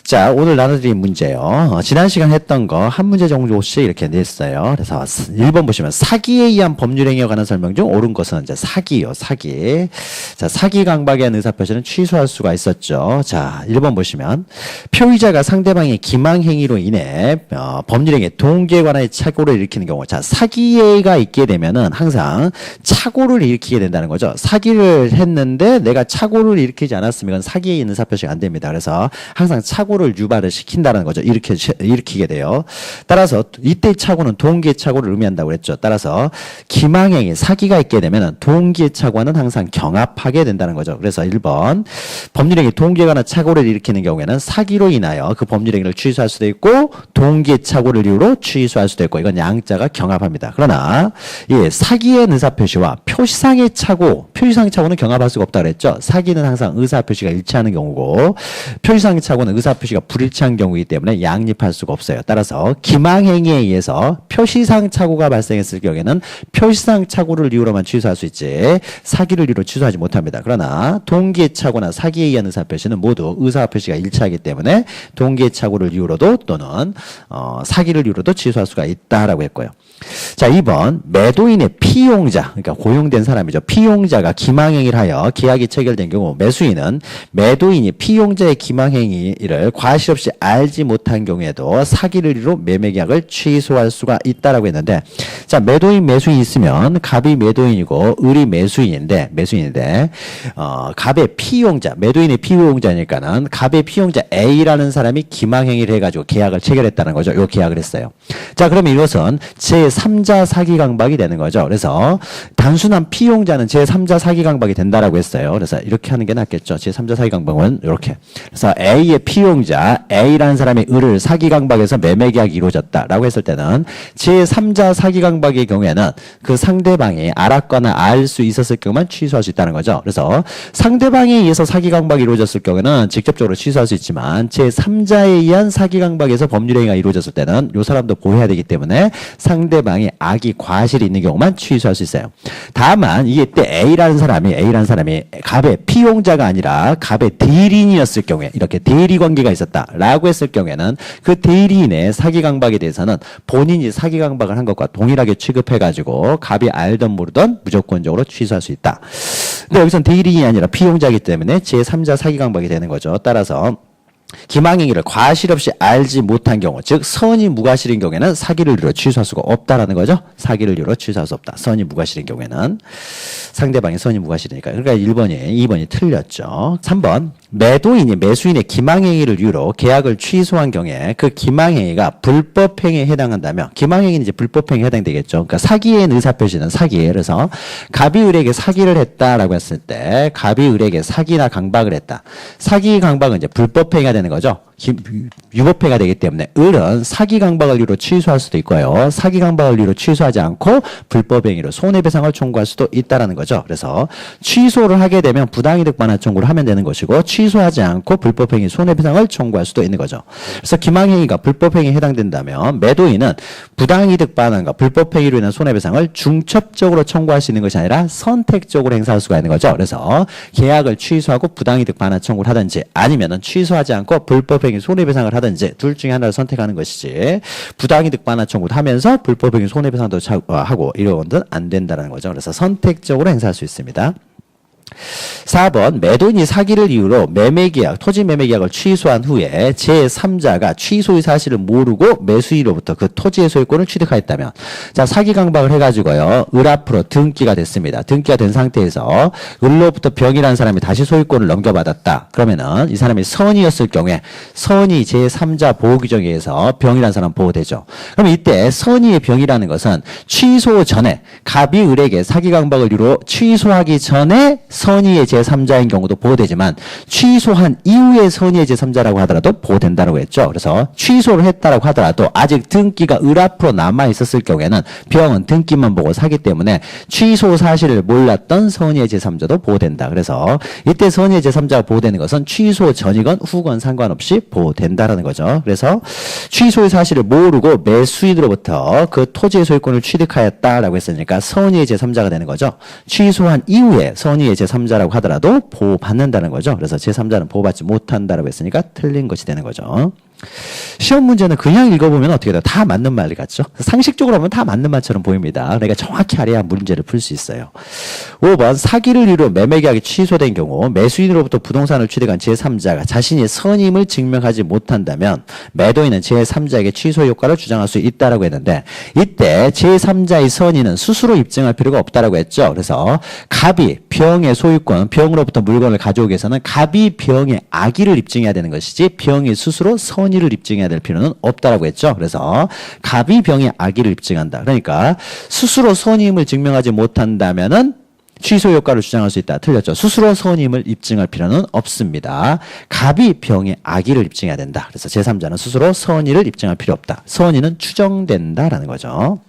자, 오늘 나눠드린 문제요. 지난 시간 했던 거 한 문제 정도씩 이렇게 냈어요. 그래서 1번 보시면 사기에 의한 법률행위에 관한 설명 중 옳은 것은 이제 사기요, 사기. 자, 사기 강박에 대한 의사표시는 취소할 수가 있었죠. 자, 1번 보시면 표의자가 상대방의 기망행위로 인해 법률행위 동기에 관한 착오를 일으키는 경우. 자, 사기가 있게 되면은 항상 착오를 일으키게 된다는 거죠. 사기를 했는데 내가 착오를 일으키지 않았으면 이건 사기에 있는 의사표시가 안 됩니다. 그래서 항상 착오를 유발을 시킨다는 거죠. 일으키게 돼요. 따라서 이때 착오는 동기의 착오를 의미한다고 그랬죠. 따라서 기망행위, 사기가 있게 되면 동기의 착오는 항상 경합하게 된다는 거죠. 그래서 1번 법률행위 동기에 관한 착오를 일으키는 경우에는 사기로 인하여 그 법률행위를 취소할 수도 있고 동기의 착오를 이유로 취소할 수도 있고 이건 양자가 경합합니다. 그러나 예, 사기의 의사표시와 표시상의 착오는 경합할 수가 없다고 그랬죠. 사기는 항상 의사표시가 일치하는 경우고 표시상의 착오는 의사표시가 불일치한 경우이기 때문에 양립할 수가 없어요. 따라서 기망행위에 의해서 표시상 착오가 발생했을 경우에는 표시상 착오를 이유로만 취소할 수 있지 사기를 이유로 취소하지 못합니다. 그러나 동기의 착오나 사기에 의한 의사표시는 모두 의사표시가 일치하기 때문에 동기의 착오를 이유로도 또는 사기를 이유로도 취소할 수가 있다라고 했고요. 자, 2번 매도인의 피용자, 그러니까 고용된 사람이죠. 피용자가 기망행위를 하여 계약이 체결된 경우 매수인은 매도인이 피용자의 기망행위를 과실 없이 알지 못한 경우에도 사기를 이유로 매매계약을 취소할 수가 있다라고 했는데, 자, 매도인 매수인이 있으면 갑이 매도인이고 을이 매수인인데 갑의 피용자, 매도인의 피용자니까는 갑의 피용자 A라는 사람이 기망행위를 해가지고 계약을 체결했다는 거죠. 요 계약을 했어요. 자, 그러면 이것은 제3자 사기 강박이 되는 거죠. 그래서 단순한 피용자는 제3자 사기 강박이 된다라고 했어요. 그래서 이렇게 하는 게 낫겠죠. 제3자 사기 강박은 이렇게. 그래서 A의 피용자 A라는 사람이 을을 사기 강박에서 매매 계약이 이루어졌다라고 했을 때는 제3자 사기 강박의 경우에는 그 상대방이 알았거나 알 수 있었을 경우만 취소할 수 있다는 거죠. 그래서 상대방에 의해서 사기 강박이 이루어졌을 경우에는 직접적으로 취소할 수 있지만 제3자에 의한 사기 강박에서 법률행위가 이루어졌을 때는 이 사람도 보호해야 되기 때문에 상대방이 악의 과실이 있는 경우만 취소할 수 있어요. 다만 이게 때 A라는 사람이 갑의 피용자가 아니라 갑의 대리인이었을 경우에 이렇게 대리 관계가 있었다라고 했을 경우에는 그 대리인의 사기 강박에 대해서는 본인이 사기 강박을 한 것과 동일하게 취급해가지고 갑이 알던 모르던 무조건적으로 취소할 수 있다. 근데 여기서는 대리인이 아니라 피용자이기 때문에 제3자 사기 강박이 되는 거죠. 따라서 기망행위를 과실 없이 알지 못한 경우, 즉 선이 무과실인 경우에는 사기를 이유로 취소할 수가 없다라는 거죠. 사기를 이유로 취소할 수 없다. 선이 무과실인 경우에는 상대방이 선이 무과실이니까. 그러니까 1번이 2번이 틀렸죠. 3번 매도인이 매수인의 기망행위를 이유로 계약을 취소한 경우에 그 기망행위가 불법행위에 해당한다면 기망행위는 이제 불법행위에 해당되겠죠. 그러니까 사기의 의사표시는 사기예요. 그래서 갑이 을에게 사기를 했다라고 했을 때 갑이 을에게 사기나 강박을 했다. 사기 강박은 이제 불법행위가 되는 거죠. 유법행위가 되기 때문에 을은 사기 강박을 이유로 취소할 수도 있고요. 사기 강박을 이유로 취소하지 않고 불법행위로 손해배상을 청구할 수도 있다라는 거죠. 그래서 취소를 하게 되면 부당이득 반환 청구를 하면 되는 것이고 취소하지 않고 불법행위 손해배상을 청구할 수도 있는 거죠. 그래서 기망행위가 불법행위에 해당된다면 매도인은 부당이득 반환과 불법행위로 인한 손해배상을 중첩적으로 청구할 수 있는 것이 아니라 선택적으로 행사할 수가 있는 거죠. 그래서 계약을 취소하고 부당이득 반환 청구를 하든지 아니면은 취소하지 않고 불법행위 손해배상을 하든지 둘 중에 하나를 선택하는 것이지 부당이득 반환 청구를 하면서 불법행위 손해배상도 하고 이런 건 안 된다는 거죠. 그래서 선택적으로 행사할 수 있습니다. 4번 매도인이 사기를 이유로 매매계약, 토지 매매계약을 취소한 후에 제3자가 취소의 사실을 모르고 매수인으로부터 그 토지의 소유권을 취득하였다면 자 사기 강박을 해가지고요 을 앞으로 등기가 됐습니다. 등기가 된 상태에서 을로부터 병이라는 사람이 다시 소유권을 넘겨받았다. 그러면은 이 사람이 선이었을 경우에 선이 제3자 보호규정에 의해서 병이라는 사람 보호되죠. 그럼 이때 선이의 병이라는 것은 취소 전에 갑이 을에게 사기 강박을 이유로 취소하기 전에 선의의 제3자인 경우도 보호되지만 취소한 이후에 선의의 제3자라고 하더라도 보호된다고 했죠. 그래서 취소를 했다라고 하더라도 아직 등기가 을 앞으로 남아 있었을 경우에는 병은 등기만 보고 사기 때문에 취소 사실을 몰랐던 선의의 제3자도 보호된다. 그래서 이때 선의의 제3자가 보호되는 것은 취소 전이건 후건 상관없이 보호된다라는 거죠. 그래서 취소의 사실을 모르고 매수인으로부터 그 토지의 소유권을 취득하였다라고 했으니까 선의의 제3자가 되는 거죠. 취소한 이후에 선의의 제3 제3자라고 하더라도 보호받는다는 거죠. 그래서 제3자는 보호받지 못한다라고 했으니까 틀린 것이 되는 거죠. 시험 문제는 그냥 읽어보면 어떻게 돼요? 다 맞는 말 같죠? 상식적으로 보면 다 맞는 말처럼 보입니다. 그러니까 정확히 알아야 문제를 풀 수 있어요. 5번 사기를 이유로 매매계약이 취소된 경우 매수인으로부터 부동산을 취득한 제3자가 자신이 선임을 증명하지 못한다면 매도인은 제3자에게 취소 효과를 주장할 수 있다라고 했는데 이때 제3자의 선임은 스스로 입증할 필요가 없다라고 했죠. 그래서 갑이 병의 소유권, 병으로부터 물건을 가져오기 위해서는 갑이 병의 악의를 입증해야 되는 것이지 병이 스스로 선의를 입증해야 될 필요는 없다라고 했죠. 그래서 갑이 병의 악의를 입증한다. 그러니까 스스로 선임을 증명하지 못한다면은 취소 효과를 주장할 수 있다. 틀렸죠. 스스로 선임을 입증할 필요는 없습니다. 갑이 병의 악의를 입증해야 된다. 그래서 제3자는 스스로 선의를 입증할 필요 없다. 선의는 추정된다라는 거죠.